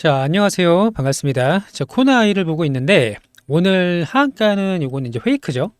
자, 안녕하세요. 반갑습니다. 자, 코나이를 보고 있는데 오늘 하한가는 요거는 이제 페이크죠.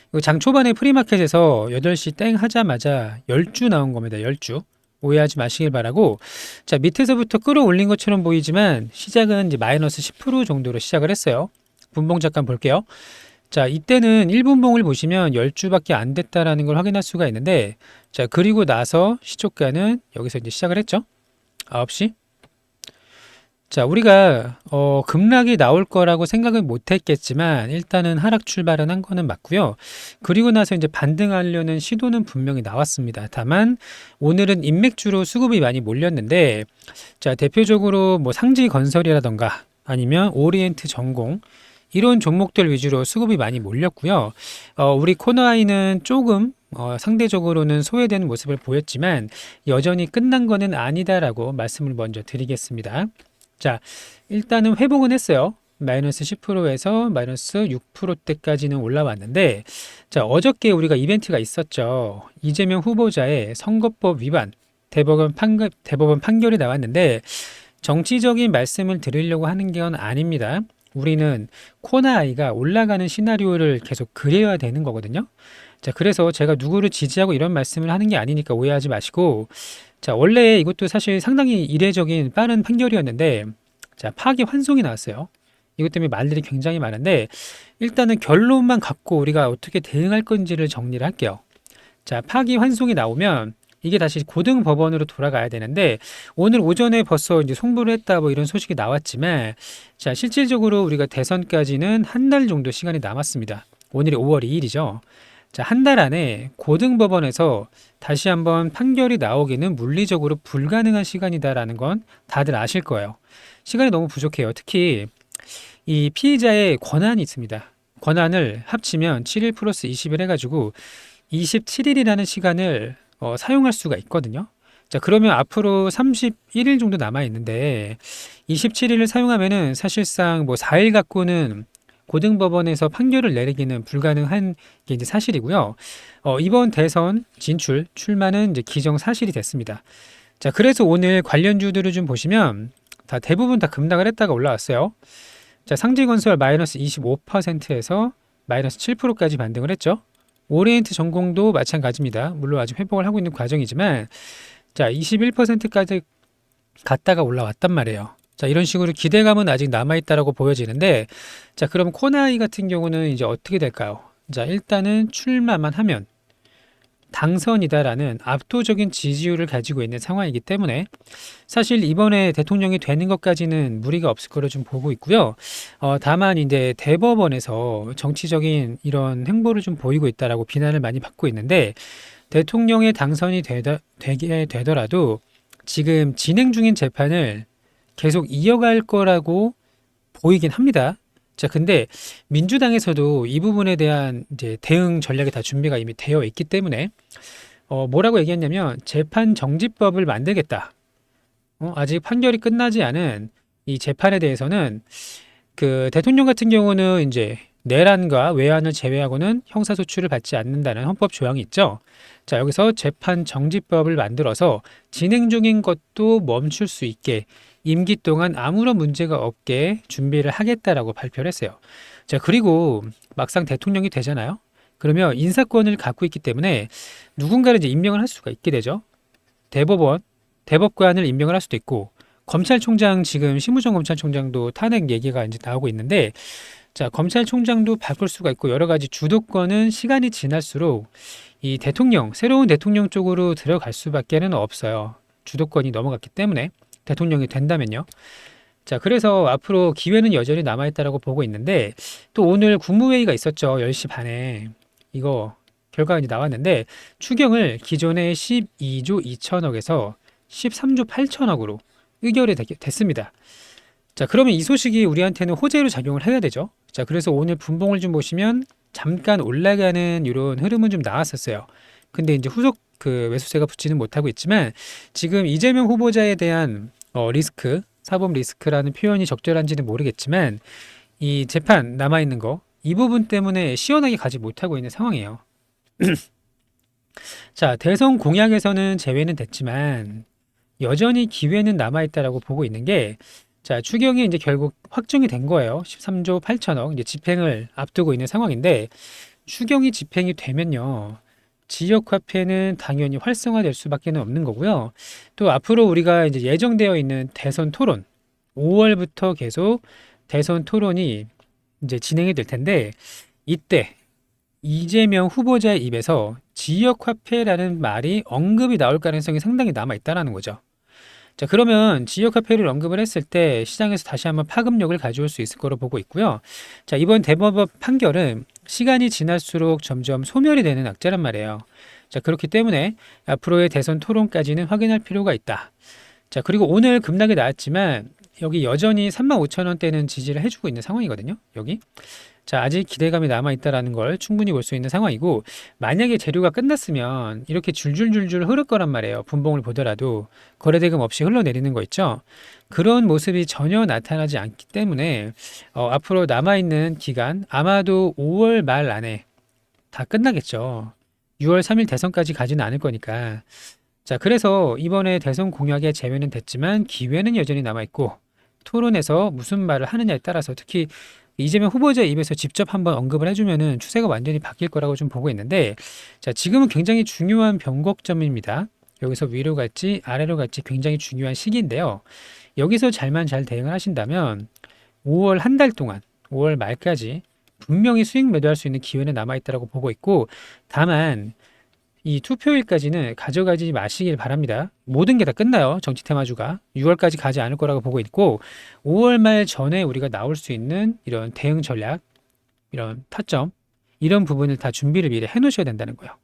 이거 장 초반에 프리마켓에서 8시 땡 하자마자 10주 나온 겁니다. 10주. 오해하지 마시길 바라고. 자, 밑에서부터 끌어올린 것처럼 보이지만 시작은 이제 마이너스 10% 정도로 시작을 했어요. 분봉 잠깐 볼게요. 자, 이때는 1분봉을 보시면 10주밖에 안 됐다라는 걸 확인할 수가 있는데, 자, 그리고 나서 시초가는 여기서 이제 시작을 했죠. 9시. 자, 우리가 급락이 나올 거라고 생각은 못 했겠지만 일단은 하락 출발은 한 거는 맞고요. 그리고 나서 이제 반등하려는 시도는 분명히 나왔습니다. 다만 오늘은 인맥주로 수급이 많이 몰렸는데, 자, 대표적으로 뭐 상지건설이라던가 아니면 오리엔트 전공 이런 종목들 위주로 수급이 많이 몰렸고요. 우리 코너아이는 조금 상대적으로는 소외되는 모습을 보였지만 여전히 끝난 거는 아니다라고 말씀을 먼저 드리겠습니다. 자, 일단은 회복은 했어요. 마이너스 10%에서 마이너스 6%대까지는 올라왔는데, 자, 어저께 우리가 이벤트가 있었죠. 이재명 후보자의 선거법 위반, 대법원 판결이 나왔는데, 정치적인 말씀을 드리려고 하는 건 아닙니다. 우리는 코나아이가 올라가는 시나리오를 계속 그려야 되는 거거든요. 자, 그래서 제가 누구를 지지하고 이런 말씀을 하는 게 아니니까 오해하지 마시고, 자, 원래 이것도 사실 상당히 이례적인 빠른 판결이었는데, 자, 파기 환송이 나왔어요. 이것 때문에 말들이 굉장히 많은데, 일단은 결론만 갖고 우리가 어떻게 대응할 건지를 정리를 할게요. 자, 파기 환송이 나오면 이게 다시 고등 법원으로 돌아가야 되는데, 오늘 오전에 벌써 이제 송부를 했다 뭐 이런 소식이 나왔지만, 자, 실질적으로 우리가 대선까지는 한 달 정도 시간이 남았습니다. 오늘이 5월 2일이죠. 자, 한 달 안에 고등법원에서 다시 한번 판결이 나오기는 물리적으로 불가능한 시간이다라는 건 다들 아실 거예요. 시간이 너무 부족해요. 특히 이 피의자의 권한이 있습니다. 권한을 합치면 7일 플러스 20일 해가지고 27일이라는 시간을 사용할 수가 있거든요. 자, 그러면 앞으로 31일 정도 남아 있는데 27일을 사용하면은 사실상 뭐 4일 갖고는 고등법원에서 판결을 내리기는 불가능한 게 이제 사실이고요. 이번 대선 출마는 이제 기정사실이 됐습니다. 자, 그래서 오늘 관련주들을 좀 보시면 대부분 다 급락을 했다가 올라왔어요. 자, 상지건설 마이너스 25%에서 마이너스 7%까지 반등을 했죠. 오리엔트 전공도 마찬가지입니다. 물론 아직 회복을 하고 있는 과정이지만, 자, 21%까지 갔다가 올라왔단 말이에요. 자, 이런 식으로 기대감은 아직 남아있다라고 보여지는데, 자, 그럼 코나이 같은 경우는 이제 어떻게 될까요? 자, 일단은 출마만 하면 당선이다라는 압도적인 지지율을 가지고 있는 상황이기 때문에 사실 이번에 대통령이 되는 것까지는 무리가 없을 거로 좀 보고 있고요. 다만 이제 대법원에서 정치적인 이런 행보를 좀 보이고 있다라고 비난을 많이 받고 있는데, 대통령의 당선이 되게 되더라도 지금 진행 중인 재판을 계속 이어갈 거라고 보이긴 합니다. 자, 근데 민주당에서도 이 부분에 대한 이제 대응 전략이 다 준비가 이미 되어 있기 때문에 뭐라고 얘기했냐면 재판 정지법을 만들겠다. 아직 판결이 끝나지 않은 이 재판에 대해서는 그 대통령 같은 경우는 이제 내란과 외환을 제외하고는 형사소출을 받지 않는다는 헌법 조항이 있죠. 자, 여기서 재판 정지법을 만들어서 진행 중인 것도 멈출 수 있게 임기 동안 아무런 문제가 없게 준비를 하겠다라고 발표를 했어요. 자, 그리고 막상 대통령이 되잖아요. 그러면 인사권을 갖고 있기 때문에 누군가를 이제 임명을 할 수가 있게 되죠. 대법관을 임명을 할 수도 있고, 검찰총장 지금 심우정 검찰총장도 탄핵 얘기가 이제 나오고 있는데, 자, 검찰총장도 바꿀 수가 있고 여러 가지 주도권은 시간이 지날수록 이 새로운 대통령 쪽으로 들어갈 수밖에는 없어요. 주도권이 넘어갔기 때문에 대통령이 된다면요. 자, 그래서 앞으로 기회는 여전히 남아있다라고 보고 있는데, 또 오늘 국무회의가 있었죠. 10시 반에. 이거 결과가 이제 나왔는데, 추경을 기존의 12조 2천억에서 13조 8천억으로 의결이 됐습니다. 자, 그러면 이 소식이 우리한테는 호재로 작용을 해야 되죠. 자, 그래서 오늘 분봉을 좀 보시면 잠깐 올라가는 이런 흐름은 좀 나왔었어요. 근데 이제 후속 그 매수세가 붙지는 못하고 있지만, 지금 이재명 후보자에 대한 리스크, 사법 리스크라는 표현이 적절한지는 모르겠지만, 이 재판 남아있는 거, 이 부분 때문에 시원하게 가지 못하고 있는 상황이에요. 자, 대선 공약에서는 제외는 됐지만 여전히 기회는 남아있다라고 보고 있는 게, 자, 추경이 이제 결국 확정이 된 거예요. 13조 8천억 이제 집행을 앞두고 있는 상황인데 추경이 집행이 되면요. 지역화폐는 당연히 활성화될 수밖에 없는 거고요. 또 앞으로 우리가 이제 예정되어 있는 대선 토론 5월부터 계속 대선 토론이 이제 진행이 될 텐데 이때 이재명 후보자의 입에서 지역화폐라는 말이 언급이 나올 가능성이 상당히 남아 있다라는 거죠. 자, 그러면 지역화폐를 언급을 했을 때 시장에서 다시 한번 파급력을 가져올 수 있을 거로 보고 있고요. 자, 이번 대법원 판결은 시간이 지날수록 점점 소멸이 되는 악재란 말이에요. 자, 그렇기 때문에 앞으로의 대선 토론까지는 확인할 필요가 있다. 자, 그리고 오늘 급락이 나왔지만 여기 여전히 35,000원대는 지지를 해주고 있는 상황이거든요. 여기. 자, 아직 기대감이 남아있다라는 걸 충분히 볼 수 있는 상황이고, 만약에 재료가 끝났으면 이렇게 줄줄줄줄 흐를 거란 말이에요. 분봉을 보더라도 거래대금 없이 흘러내리는 거 있죠. 그런 모습이 전혀 나타나지 않기 때문에 앞으로 남아있는 기간 아마도 5월 말 안에 다 끝나겠죠. 6월 3일 대선까지 가지는 않을 거니까. 자, 그래서 이번에 대선 공약의 재회는 됐지만 기회는 여전히 남아있고 토론에서 무슨 말을 하느냐에 따라서 특히 이재명 후보자 입에서 직접 한번 언급을 해주면은 추세가 완전히 바뀔 거라고 좀 보고 있는데 자, 지금은 굉장히 중요한 변곡점입니다. 여기서 위로 갈지 아래로 갈지 굉장히 중요한 시기인데요. 여기서 잘만 잘 대응을 하신다면 5월 한 달 동안 5월 말까지 분명히 수익 매도할 수 있는 기회는 남아있다고 보고 있고 다만 이 투표일까지는 가져가지 마시길 바랍니다. 모든 게 다 끝나요. 정치 테마주가 6월까지 가지 않을 거라고 보고 있고 5월 말 전에 우리가 나올 수 있는 이런 대응 전략, 이런 타점, 이런 부분을 다 준비를 미리 해놓으셔야 된다는 거예요.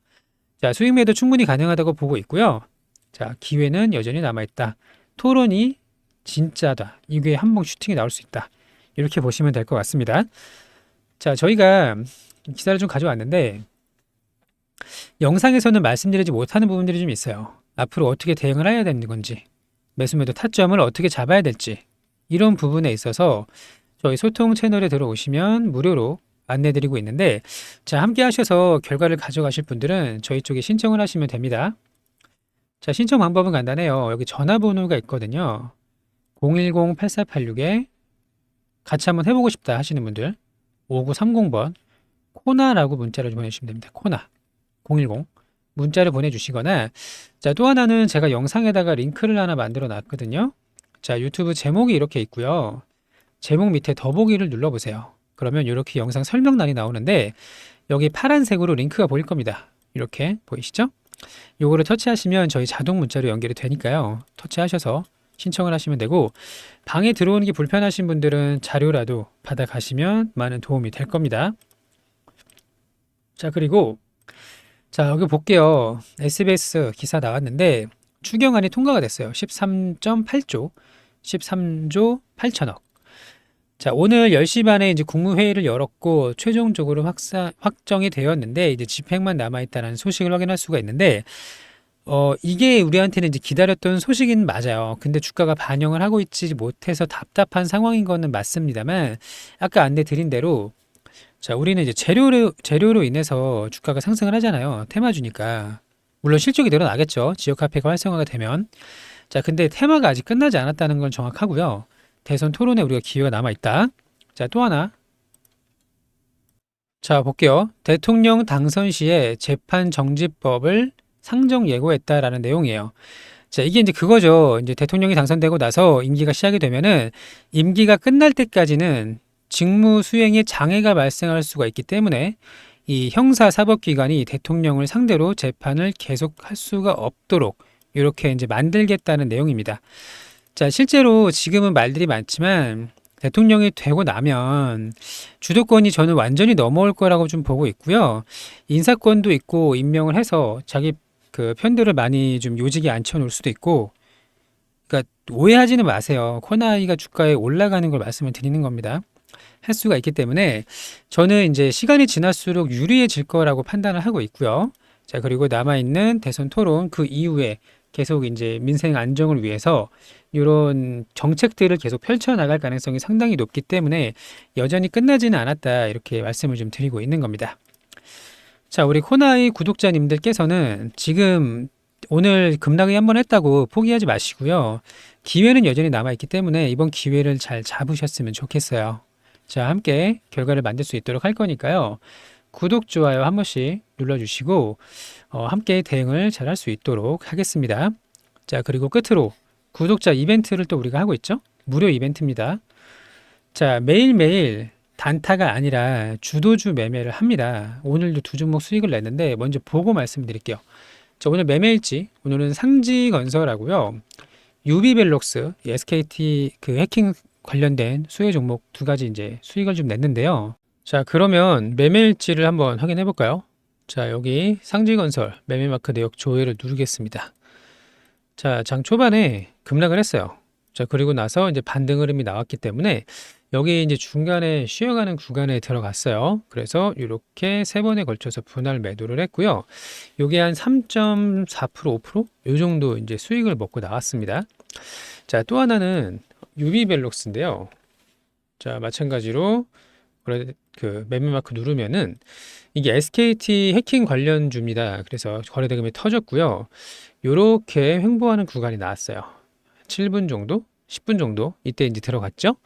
자, 수익 매도 충분히 가능하다고 보고 있고요. 자, 기회는 여전히 남아있다. 토론이 진짜다. 이게 한번 슈팅이 나올 수 있다. 이렇게 보시면 될 것 같습니다. 자, 저희가 기사를 좀 가져왔는데 영상에서는 말씀드리지 못하는 부분들이 좀 있어요. 앞으로 어떻게 대응을 해야 되는 건지, 매수매도 타점을 어떻게 잡아야 될지 이런 부분에 있어서 저희 소통 채널에 들어오시면 무료로 안내드리고 있는데 자, 함께 하셔서 결과를 가져가실 분들은 저희 쪽에 신청을 하시면 됩니다. 자, 신청 방법은 간단해요. 여기 전화번호가 있거든요. 010-8486에 같이 한번 해보고 싶다 하시는 분들 5930번 코나라고 문자를 보내주시면 됩니다. 코나 010 문자를 보내주시거나 자, 또 하나는 제가 영상에다가 링크를 하나 만들어 놨거든요. 자, 유튜브 제목이 이렇게 있고요. 제목 밑에 더보기를 눌러보세요. 그러면 이렇게 영상 설명란이 나오는데 여기 파란색으로 링크가 보일 겁니다. 이렇게 보이시죠? 요거를 터치하시면 저희 자동 문자로 연결이 되니까요. 터치하셔서 신청을 하시면 되고 방에 들어오는 게 불편하신 분들은 자료라도 받아가시면 많은 도움이 될 겁니다. 자, 그리고 자, 여기 볼게요. SBS 기사 나왔는데 추경안이 통과가 됐어요. 13.8조, 13조 8천억. 자, 오늘 10시 반에 이제 국무회의를 열었고 최종적으로 확정이 되었는데 이제 집행만 남아있다는 소식을 확인할 수가 있는데 이게 우리한테는 이제 기다렸던 소식인 맞아요. 근데 주가가 반영을 하고 있지 못해서 답답한 상황인 거는 맞습니다만 아까 안내 드린 대로 자, 우리는 이제 재료로 인해서 주가가 상승을 하잖아요. 테마주니까. 물론 실적이 늘어나겠죠. 지역화폐가 활성화가 되면. 자, 근데 테마가 아직 끝나지 않았다는 건 정확하고요. 대선 토론에 우리가 기회가 남아있다. 자, 또 하나. 자, 볼게요. 대통령 당선 시에 재판 정지법을 상정 예고했다라는 내용이에요. 자, 이게 이제 그거죠. 이제 대통령이 당선되고 나서 임기가 시작이 되면은 임기가 끝날 때까지는 직무 수행에 장애가 발생할 수가 있기 때문에 이 형사사법기관이 대통령을 상대로 재판을 계속할 수가 없도록 이렇게 이제 만들겠다는 내용입니다. 자, 실제로 지금은 말들이 많지만 대통령이 되고 나면 주도권이 저는 완전히 넘어올 거라고 좀 보고 있고요. 인사권도 있고 임명을 해서 자기 그 편들을 많이 좀 요직에 앉혀놓을 수도 있고 그러니까 오해하지는 마세요. 코나이가 주가에 올라가는 걸 말씀을 드리는 겁니다. 할 수가 있기 때문에 저는 이제 시간이 지날수록 유리해질 거라고 판단을 하고 있고요. 자, 그리고 남아있는 대선 토론 그 이후에 계속 이제 민생 안정을 위해서 이런 정책들을 계속 펼쳐나갈 가능성이 상당히 높기 때문에 여전히 끝나지는 않았다 이렇게 말씀을 좀 드리고 있는 겁니다. 자, 우리 코나이 구독자님들께서는 지금 오늘 급락이 한 번 했다고 포기하지 마시고요. 기회는 여전히 남아있기 때문에 이번 기회를 잘 잡으셨으면 좋겠어요. 자, 함께 결과를 만들 수 있도록 할 거니까요. 구독, 좋아요 한 번씩 눌러주시고 함께 대응을 잘 할 수 있도록 하겠습니다. 자, 그리고 끝으로 구독자 이벤트를 또 우리가 하고 있죠. 무료 이벤트입니다. 자, 매일매일 단타가 아니라 주도주 매매를 합니다. 오늘도 두 종목 수익을 냈는데 먼저 보고 말씀드릴게요. 자, 오늘 매매일지 오늘은 상지건설하고요. 유비벨록스, SKT 그 해킹 관련된 수혜 종목 두 가지 이제 수익을 좀 냈는데요. 자, 그러면 매매일지를 한번 확인해 볼까요? 자, 여기 상지건설 매매마크 내역 조회를 누르겠습니다. 자, 장 초반에 급락을 했어요. 자, 그리고 나서 이제 반등 흐름이 나왔기 때문에 여기 이제 중간에 쉬어가는 구간에 들어갔어요. 그래서 이렇게 세 번에 걸쳐서 분할 매도를 했고요. 요게 한 3.4%, 5%? 요 정도 이제 수익을 먹고 나왔습니다. 자, 또 하나는 유비벨록스인데요. 자, 마찬가지로 그 매매마크 누르면은 이게 SKT 해킹 관련주입니다. 그래서 거래대금이 터졌고요. 요렇게 횡보하는 구간이 나왔어요. 7분 정도? 10분 정도? 이때 이제 들어갔죠?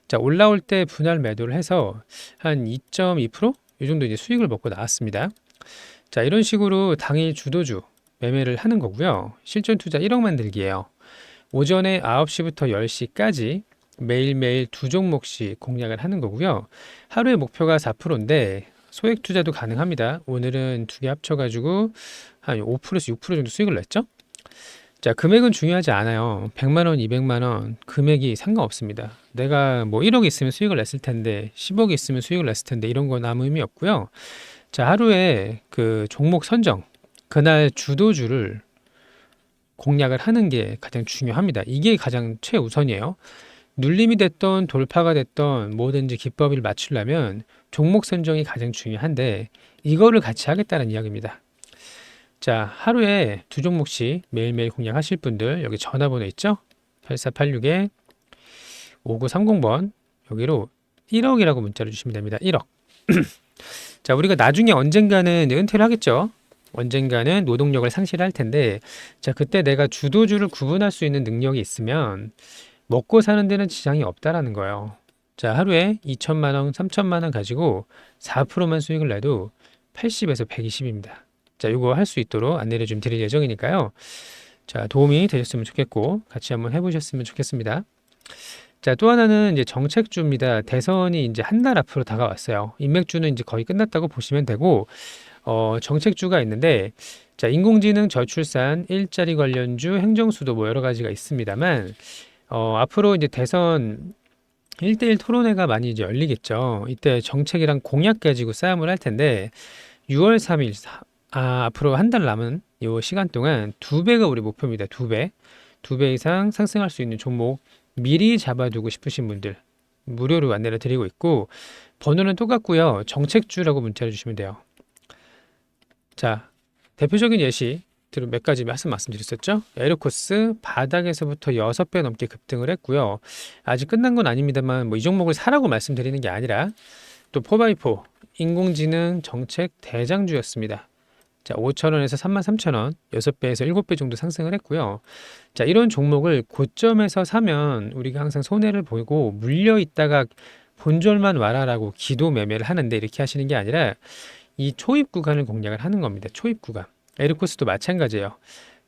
자, 올라올 때 분할 매도를 해서 한 2.2%? 이 정도 이제 수익을 먹고 나왔습니다. 자, 이런 식으로 당일 주도주 매매를 하는 거고요. 실전 투자 1억 만들기예요. 오전에 9시부터 10시까지 매일매일 두 종목씩 공략을 하는 거고요. 하루의 목표가 4%인데 소액 투자도 가능합니다. 오늘은 두 개 합쳐가지고 한 5%에서 6% 정도 수익을 냈죠. 자, 금액은 중요하지 않아요. 100만 원, 200만 원 금액이 상관없습니다. 내가 뭐 1억 있으면 수익을 냈을 텐데 10억 있으면 수익을 냈을 텐데 이런 건 아무 의미 없고요. 자, 하루에 그 종목 선정, 그날 주도주를 공략을 하는 게 가장 중요합니다. 이게 가장 최우선이에요. 눌림이 됐던 돌파가 됐던 뭐든지 기법을 맞추려면 종목 선정이 가장 중요한데 이거를 같이 하겠다는 이야기입니다. 자, 하루에 두 종목씩 매일매일 공략하실 분들 여기 전화번호 있죠? 8486에 5930번 여기로 1억이라고 문자를 주시면 됩니다. 1억. 자, 우리가 나중에 언젠가는 은퇴를 하겠죠? 언젠가는 노동력을 상실할 텐데 자, 그때 내가 주도주를 구분할 수 있는 능력이 있으면 먹고 사는 데는 지장이 없다라는 거예요. 자, 하루에 2천만 원, 3천만 원 가지고 4%만 수익을 내도 80에서 120입니다. 자, 이거 할 수 있도록 안내를 좀 드릴 예정이니까요. 자, 도움이 되셨으면 좋겠고 같이 한번 해보셨으면 좋겠습니다. 자, 또 하나는 이제 정책주입니다. 대선이 이제 한 달 앞으로 다가왔어요. 인맥주는 이제 거의 끝났다고 보시면 되고 정책주가 있는데 자, 인공지능, 저출산, 일자리 관련주, 행정수도 뭐 여러 가지가 있습니다만 앞으로 이제 대선 1대1 토론회가 많이 이제 열리겠죠. 이때 정책이랑 공약 가지고 싸움을 할 텐데 6월 3일 앞으로 한 달 남은 이 시간 동안 2배가 우리 목표입니다. 2배. 2배 이상 상승할 수 있는 종목 미리 잡아두고 싶으신 분들 무료로 안내를 드리고 있고 번호는 똑같고요. 정책주라고 문자를 주시면 돼요. 자, 대표적인 예시 몇 가지 말씀드렸었죠. 에르코스 바닥에서부터 6배 넘게 급등을 했고요. 아직 끝난 건 아닙니다만 뭐 이 종목을 사라고 말씀드리는 게 아니라 또 4x4 인공지능 정책 대장주였습니다. 자, 5,000원에서 33,000원 6배에서 7배 정도 상승을 했고요. 자, 이런 종목을 고점에서 사면 우리가 항상 손해를 보고 물려 있다가 본절만 와라라고 기도 매매를 하는데 이렇게 하시는 게 아니라 이 초입 구간을 공략을 하는 겁니다. 초입 구간. 에르코스도 마찬가지예요.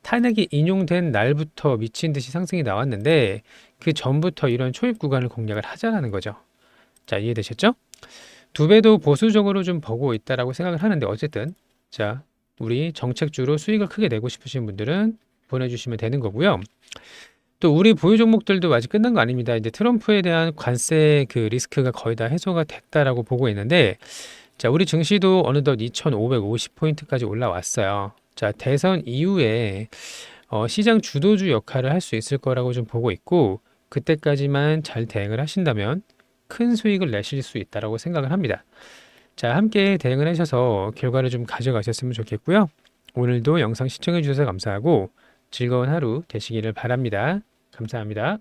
탄핵이 인용된 날부터 미친 듯이 상승이 나왔는데 그 전부터 이런 초입 구간을 공략을 하자라는 거죠. 자, 이해되셨죠? 2배도 보수적으로 좀 보고 있다라고 생각을 하는데 어쨌든 자, 우리 정책주로 수익을 크게 내고 싶으신 분들은 보내주시면 되는 거고요. 또 우리 보유 종목들도 아직 끝난 거 아닙니다. 이제 트럼프에 대한 관세 그 리스크가 거의 다 해소가 됐다라고 보고 있는데 자, 우리 증시도 어느덧 2,550포인트까지 올라왔어요. 자, 대선 이후에 시장 주도주 역할을 할 수 있을 거라고 좀 보고 있고 그때까지만 잘 대응을 하신다면 큰 수익을 내실 수 있다라고 생각을 합니다. 자, 함께 대응을 하셔서 결과를 좀 가져가셨으면 좋겠고요. 오늘도 영상 시청해 주셔서 감사하고 즐거운 하루 되시기를 바랍니다. 감사합니다.